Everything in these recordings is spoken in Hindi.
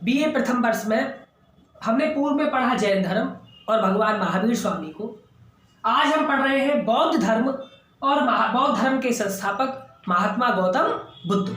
बीए प्रथम वर्ष में हमने पूर्व में पढ़ा जैन धर्म और भगवान महावीर स्वामी को। आज हम पढ़ रहे हैं बौद्ध धर्म और बौद्ध धर्म के संस्थापक महात्मा गौतम बुद्ध।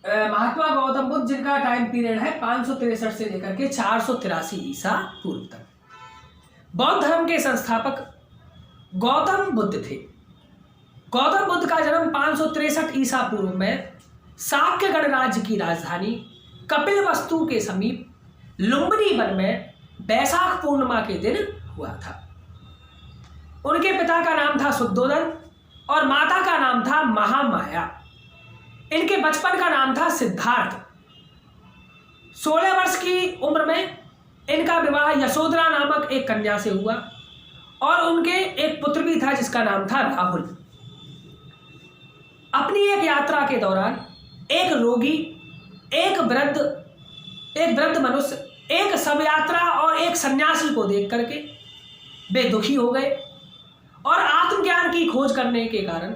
महात्मा गौतम बुद्ध जिनका टाइम पीरियड है 563 से लेकर के 483 ईसा पूर्व तक। बौद्ध धर्म के संस्थापक गौतम बुद्ध थे। गौतम बुद्ध का जन्म 563 ईसा पूर्व में शाक्य गणराज्य की राजधानी कपिलवस्तु के समीप लुम्बिनी वन में बैसाख पूर्णिमा के दिन हुआ था। उनके पिता का नाम था शुद्धोदन और माता का नाम था महामाया। इनके बचपन का नाम था सिद्धार्थ। 16 वर्ष की उम्र में इनका विवाह यशोधरा नामक एक कन्या से हुआ और उनके एक पुत्र भी था जिसका नाम था राहुल। अपनी एक यात्रा के दौरान एक रोगी, एक वृद्ध मनुष्य, एक शवयात्रा और एक सन्यासी को देख करके वे दुखी हो गए और आत्मज्ञान की खोज करने के कारण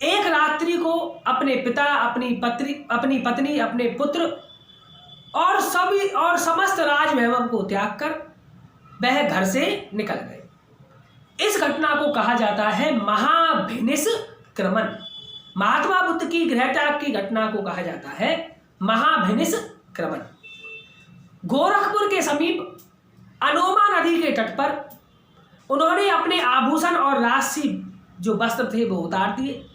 एक रात्रि को अपने पिता, अपनी पत्नी, अपने पुत्र और समस्त राज वैभव को त्याग कर वह घर से निकल गए। इस घटना को कहा जाता है महाभिनिष्क्रमण। महात्मा बुद्ध की गृह त्याग की घटना को कहा जाता है महाभिनिष्क्रमण। गोरखपुर के समीप अनोमा नदी के तट पर उन्होंने अपने आभूषण और राजसी जो वस्त्र थे वो उतार दिए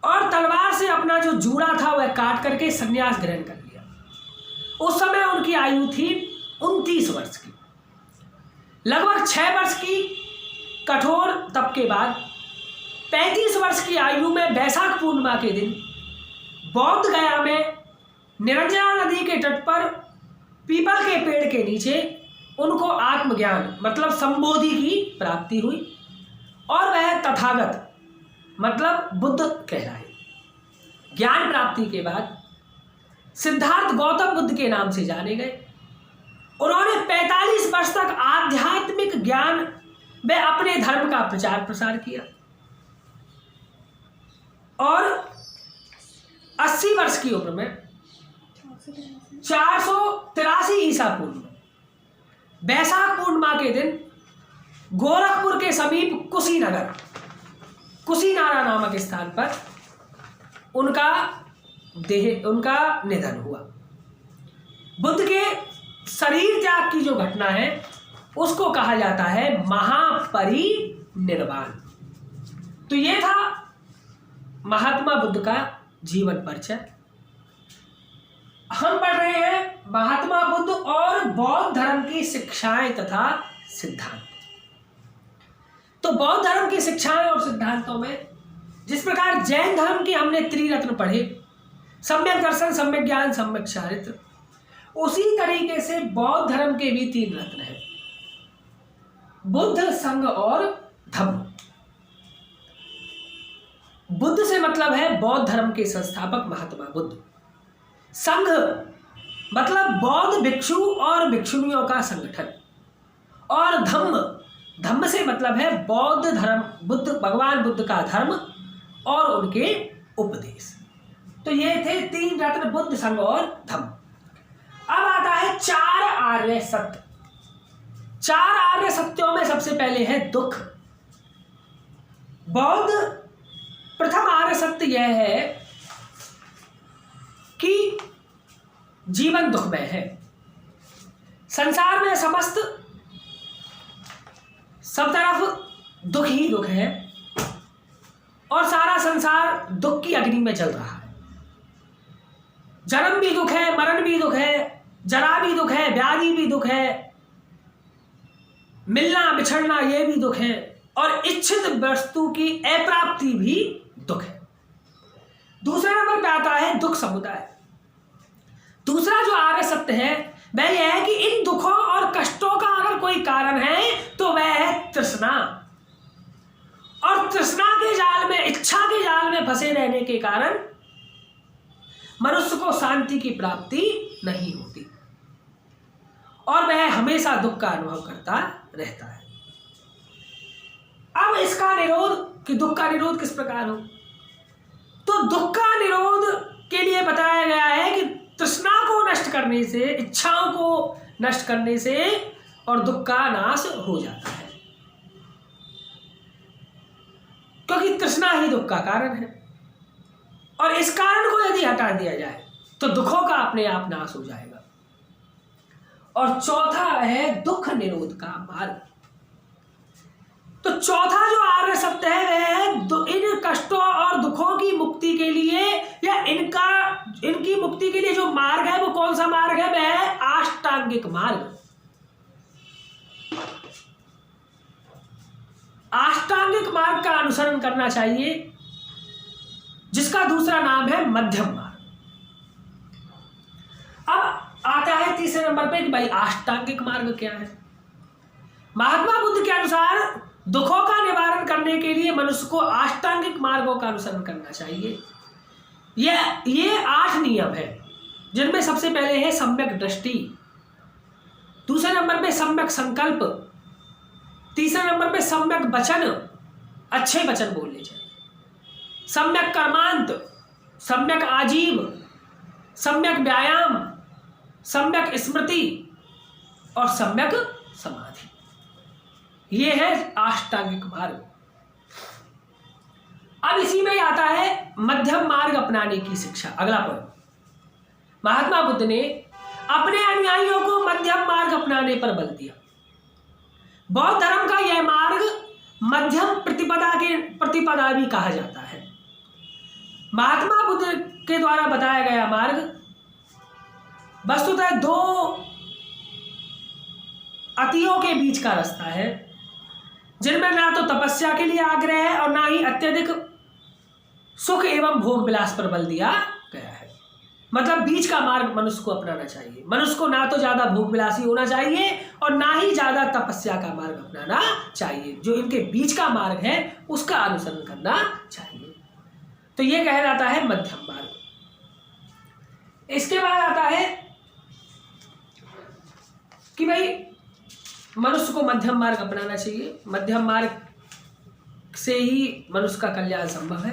और तलवार से अपना जो जूड़ा था वह काट करके संन्यास ग्रहण कर लिया। उस समय उनकी आयु थी 29 वर्ष की। लगभग 6 वर्ष की कठोर तप के बाद 35 वर्ष की आयु में बैसाख पूर्णिमा के दिन बौद्ध गया में निरंजना नदी के तट पर पीपल के पेड़ के नीचे उनको आत्मज्ञान मतलब संबोधि की प्राप्ति हुई और वह तथागत मतलब बुद्ध कहलाए। ज्ञान प्राप्ति के बाद सिद्धार्थ गौतम बुद्ध के नाम से जाने गए। उन्होंने 45 वर्ष तक आध्यात्मिक ज्ञान व अपने धर्म का प्रचार प्रसार किया और 80 वर्ष की उम्र में 483 ईसा पूर्व में बैसाख पूर्णिमा के दिन गोरखपुर के समीप कुशीनारा नामक स्थान पर उनका निधन हुआ। बुद्ध के शरीर त्याग की जो घटना है उसको कहा जाता है महापरिनिर्वाण। तो ये था महात्मा बुद्ध का जीवन परिचय। हम पढ़ रहे हैं महात्मा बुद्ध और बौद्ध धर्म की शिक्षाएं तथा सिद्धांत। तो बौद्ध धर्म की शिक्षाएं और सिद्धांतों में जिस प्रकार जैन धर्म की हमने त्रिरत्न पढ़े, सम्यक दर्शन, सम्यक ज्ञान, सम्यक चारित्र, उसी तरीके से बौद्ध धर्म के भी 3 रत्न हैं, बुद्ध, संघ और धम्म। बुद्ध से मतलब है बौद्ध धर्म के संस्थापक महात्मा बुद्ध। संघ मतलब बौद्ध भिक्षु और भिक्षुणियों का संगठन और धम्म से मतलब है बौद्ध धर्म, भगवान बुद्ध का धर्म और उनके उपदेश। तो ये थे 3 रत्न, बुद्ध, संघ और धम्म। अब आता है 4 आर्य सत्य। 4 आर्य सत्यों में सबसे पहले है दुख। बौद्ध प्रथम आर्य सत्य यह है कि जीवन दुखमय है। संसार में सब तरफ दुख ही दुख है और सारा संसार दुख की अग्नि में चल रहा है। जन्म भी दुख है, मरण भी दुख है, जरा भी दुख है, व्याधि भी दुख है, मिलना बिछड़ना ये भी दुख है और इच्छित वस्तु की अप्राप्ति भी दुख है। दूसरे नंबर पे आता है दुख समुदाय। दूसरा जो आर्य सत्य है वह यह है कि इन दुखों और कष्टों का अगर कोई कारण है तो वह है तृष्णा। और तृष्णा के जाल में, इच्छा के जाल में फंसे रहने के कारण मनुष्य को शांति की प्राप्ति नहीं होती और वह हमेशा दुख का अनुभव करता रहता है। अब इसका निरोध कि दुख का निरोध किस प्रकार हो, तो दुख का निरोध के लिए बताया गया है करने से, इच्छाओं को नष्ट करने से और दुख का नाश हो जाता है, क्योंकि तृष्णा ही दुख का कारण है। और इस कारण को यदि हटा दिया जाए तो दुखों का अपने आप नाश हो जाएगा। और चौथा है दुख निरोध का मार्ग। तो चौथा जो आर्य सत्य है वह इन कष्टों और दुखों की मुक्ति के लिए या इनकी मुक्ति के लिए जो मार्ग है वो कौन सा मार्ग है? वह है अष्टांगिक मार्ग। अष्टांगिक मार्ग का अनुसरण करना चाहिए, जिसका दूसरा नाम है मध्यम मार्ग। अब आता है तीसरे नंबर पे कि भाई अष्टांगिक मार्ग क्या है। महात्मा बुद्ध के अनुसार दुखों का निवारण करने के लिए मनुष्य को अष्टांगिक मार्गों का अनुसरण करना चाहिए। ये 8 नियम है, जिनमें सबसे पहले है सम्यक दृष्टि, दूसरे नंबर पे सम्यक संकल्प, तीसरे नंबर पे सम्यक वचन, अच्छे वचन बोलने चाहिए, सम्यक कर्मांत, सम्यक आजीव, सम्यक व्यायाम, सम्यक स्मृति और सम्यक समाधि। ये है अष्टांगिक मार्ग। अब इसी में आता है मध्यम मार्ग अपनाने की शिक्षा। अगला पॉइंट, महात्मा बुद्ध ने अपने अनुयायियों को मध्यम मार्ग अपनाने पर बल दिया। बौद्ध धर्म का यह मार्ग मध्यम प्रतिपदा भी कहा जाता है। महात्मा बुद्ध के द्वारा बताया गया मार्ग वस्तुतः 2 अतियों के बीच का रास्ता है, जिनमें ना तो तपस्या के लिए आग्रह है और ना ही अत्यधिक सुख एवं भोग विलास पर बल दिया गया है। मतलब बीच का मार्ग मनुष्य को अपनाना चाहिए। मनुष्य को ना तो ज्यादा भोग विलासी होना चाहिए और ना ही ज्यादा तपस्या का मार्ग अपनाना चाहिए। जो इनके बीच का मार्ग है उसका अनुसरण करना चाहिए। तो यह कहलाता है मध्यम मार्ग। इसके बाद आता है कि भाई मनुष्य को मध्यम मार्ग अपनाना चाहिए। मध्यम मार्ग से ही मनुष्य का कल्याण संभव है।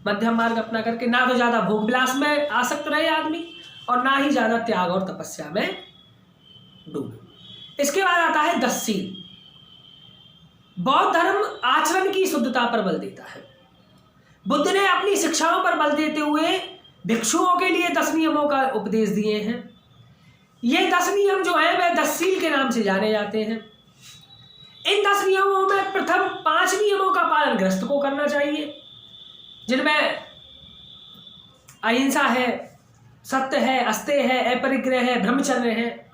मध्यम मार्ग अपना करके ना तो ज्यादा भोग विलास में आसक्त रहे आदमी और ना ही ज्यादा त्याग और तपस्या में डूबे। इसके बाद आता है 10 सील। बौद्ध धर्म आचरण की शुद्धता पर बल देता है। बुद्ध ने अपनी शिक्षाओं पर बल देते हुए भिक्षुओं के लिए 10 नियमों का उपदेश दिए हैं। ये 10 नियम जो है वह 10 सील के नाम से जाने जाते हैं। इन 10 नियमों में प्रथम 5 नियमों का पालन गृहस्थ को करना चाहिए, जिनमें अहिंसा है, सत्य है, अस्तेय है, अपरिग्रह है, ब्रह्मचर्य है,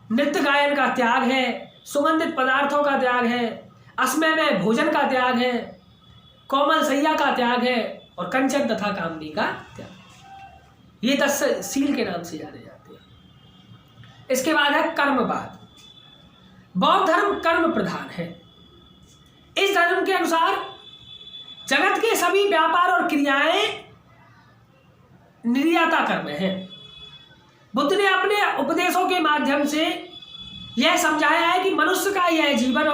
नृत्य गायन का त्याग है, सुगंधित पदार्थों का त्याग है, असमय में भोजन का त्याग है, कोमल सैया का त्याग है और कंचन तथा कामनी का त्याग। ये 10 सील के नाम से जाने जाते हैं। इसके बाद है कर्मवाद। बौद्ध धर्म कर्म प्रधान है। इस धर्म के अनुसार जगत के सभी व्यापार और क्रियाएं निर्याता कर्म है। बुद्ध ने अपने उपदेशों के माध्यम से यह समझाया है कि मनुष्य का यह जीवन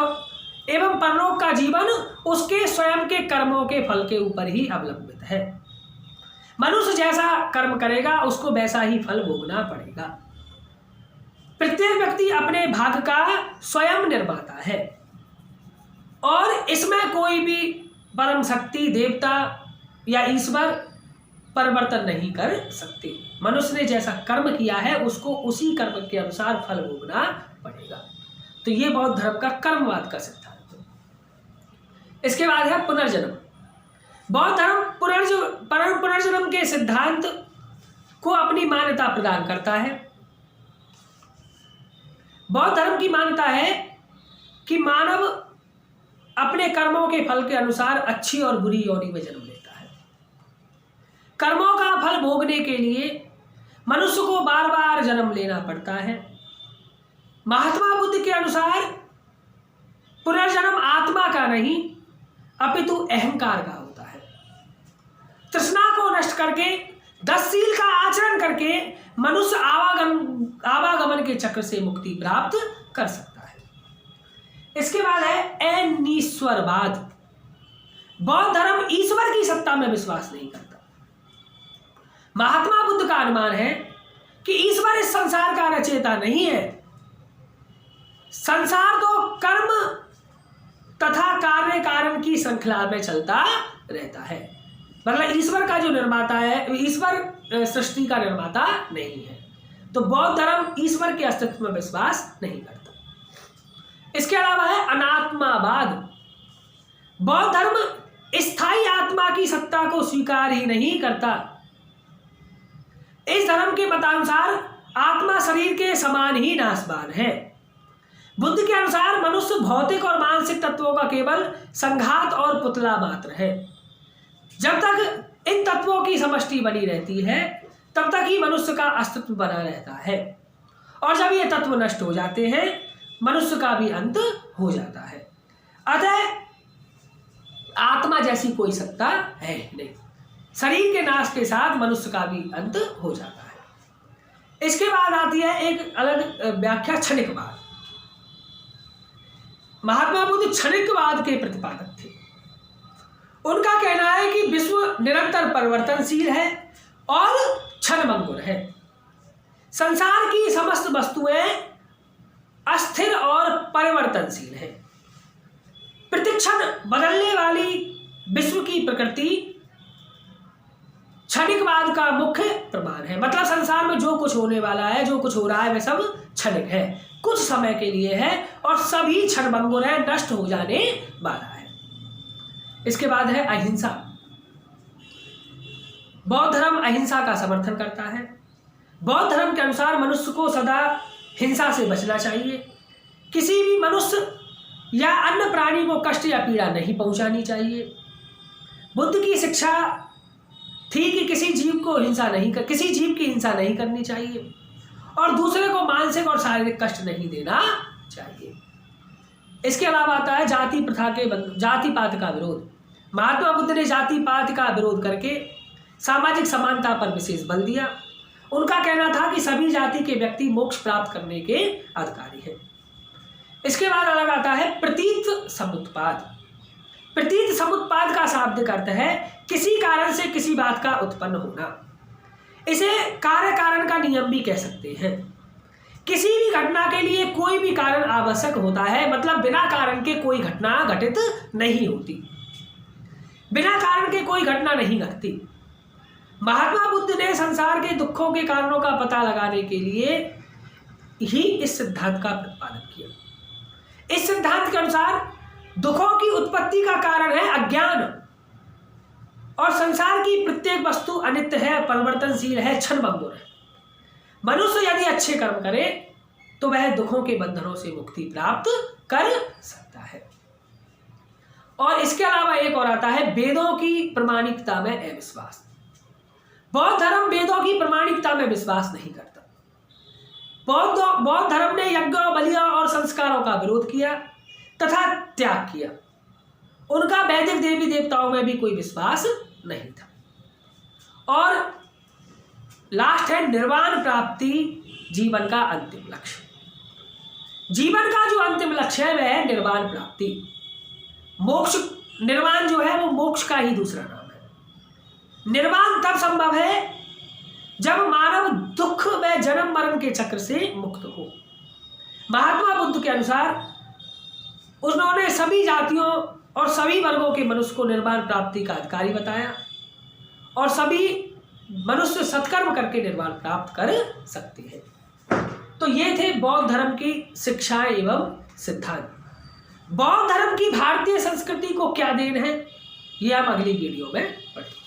एवं परलोक का जीवन उसके स्वयं के कर्मों के फल के ऊपर ही अवलंबित है। मनुष्य जैसा कर्म करेगा उसको वैसा ही फल भोगना पड़ेगा। प्रत्येक व्यक्ति अपने भाग्य का स्वयं निर्माता है और इसमें कोई भी परम शक्ति, देवता या ईश्वर परिवर्तन नहीं कर सकते। मनुष्य ने जैसा कर्म किया है उसको उसी कर्म के अनुसार फल भोगना पड़ेगा। तो ये बौद्ध धर्म का कर्मवाद का सिद्धांत है। इसके बाद है पुनर्जन्म। बौद्ध धर्म पुनर्जन्म के सिद्धांत को अपनी मान्यता प्रदान करता है। बौद्ध धर्म की मान्यता है कि मानव अपने कर्मों के फल के अनुसार अच्छी और बुरी योनि में जन्म लेता है। कर्मों का फल भोगने के लिए मनुष्य को बार बार जन्म लेना पड़ता है। महात्मा बुद्ध के अनुसार पुनर्जन्म आत्मा का नहीं अपितु अहंकार का होता है। तृष्णा को नष्ट करके 10 सील का आचरण करके मनुष्य आवागमन के चक्र से मुक्ति प्राप्त कर सकता है। इसके बाद है अनीश्वरवाद। बौद्ध धर्म ईश्वर की सत्ता में विश्वास नहीं करता। महात्मा बुद्ध का अनुमान है कि ईश्वर इस संसार का रचयिता नहीं है। संसार तो कर्म तथा कार्य कारण की श्रृंखला में चलता रहता है। मतलब ईश्वर का जो निर्माता है, ईश्वर सृष्टि का निर्माता नहीं है। तो बौद्ध धर्म ईश्वर के अस्तित्व में विश्वास नहीं करता। इसके अलावा है अनात्मावाद। बौद्ध धर्म स्थायी आत्मा की सत्ता को स्वीकार ही नहीं करता। इस धर्म के मतानुसार आत्मा शरीर के समान ही नाशवान है। बुद्ध के अनुसार मनुष्य भौतिक और मानसिक तत्वों का केवल संघात और पुतला मात्र है। जब तक इन तत्वों की समष्टि बनी रहती है तब तक ही मनुष्य का अस्तित्व बना रहता है, और जब ये तत्व नष्ट हो जाते हैं मनुष्य का भी अंत हो जाता है। अतः आत्मा जैसी कोई सत्ता है नहीं। शरीर के नाश के साथ मनुष्य का भी अंत हो जाता है। इसके बाद आती है एक अलग व्याख्या, क्षणिकवाद। महात्मा बुद्ध क्षणिकवाद के प्रतिपादक थे। उनका कहना है कि विश्व निरंतर परिवर्तनशील है और क्षणभंगुर है। संसार की समस्त वस्तुएं अस्थिर और परिवर्तनशील है। प्रतिक्षण बदलने वाली विश्व की प्रकृति क्षणिकवाद का मुख्य प्रमाण है। मतलब संसार में जो कुछ होने वाला है, जो कुछ हो रहा है, वह सब क्षणिक है, कुछ समय के लिए है और सभी क्षणभंगुर है, नष्ट हो जाने वाला है। इसके बाद है अहिंसा। बौद्ध धर्म अहिंसा का समर्थन करता है। बौद्ध धर्म के अनुसार मनुष्य को सदा हिंसा से बचना चाहिए। किसी भी मनुष्य या अन्य प्राणी को कष्ट या पीड़ा नहीं पहुंचानी चाहिए। बुद्ध की शिक्षा थी कि किसी जीव की हिंसा नहीं करनी चाहिए और दूसरे को मानसिक और शारीरिक कष्ट नहीं देना चाहिए। इसके अलावा आता है जाति पात का विरोध। महात्मा बुद्ध ने जाति पात का विरोध करके सामाजिक समानता पर विशेष बल दिया। उनका कहना था कि सभी जाति के व्यक्ति मोक्ष प्राप्त करने के अधिकारी हैं। इसके बाद अलग आता है प्रतीत समुत्पाद। प्रतीत समुत्पाद का शाब्दिक अर्थ है किसी कारण से किसी बात का उत्पन्न होना। इसे कार्य कारण का नियम भी कह सकते हैं। किसी भी घटना के लिए कोई भी कारण आवश्यक होता है। मतलब बिना कारण के कोई घटना घटित नहीं होती, बिना कारण के कोई घटना नहीं घटती। महात्मा बुद्ध ने संसार के दुखों के कारणों का पता लगाने के लिए ही इस सिद्धांत का प्रतिपादन किया। इस सिद्धांत के अनुसार दुखों की उत्पत्ति का कारण है अज्ञान और संसार की प्रत्येक वस्तु अनित्य है, परिवर्तनशील है, क्षणभंगुर है। मनुष्य यदि अच्छे कर्म करे तो वह दुखों के बंधनों से मुक्ति प्राप्त कर सकता है। और इसके अलावा एक और आता है वेदों की प्रामाणिकता में अविश्वास। बौद्ध धर्म वेदों की प्रामाणिकता में विश्वास नहीं करता। बौद्ध धर्म ने यज्ञों, बलियों और संस्कारों का विरोध किया तथा त्याग किया। उनका वैदिक देवी देवताओं में भी कोई विश्वास नहीं था। और लास्ट है निर्वाण प्राप्ति, जीवन का अंतिम लक्ष्य। जीवन का जो अंतिम लक्ष्य है वह है निर्वाण प्राप्ति। मोक्ष, निर्वाण जो है वो मोक्ष का ही दूसरा नाम है। निर्वाण तब संभव है जब मानव दुख व जन्म मरण के चक्र से मुक्त हो। महात्मा बुद्ध के अनुसार उन्होंने सभी जातियों और सभी वर्गों के मनुष्य को निर्वाण प्राप्ति का अधिकारी बताया और सभी मनुष्य सत्कर्म करके निर्वाण प्राप्त कर सकते हैं। तो ये थे बौद्ध धर्म की शिक्षाएं एवं सिद्धांत। बौद्ध धर्म की भारतीय संस्कृति को क्या देन है, ये हम अगली वीडियो में पढ़ेंगे।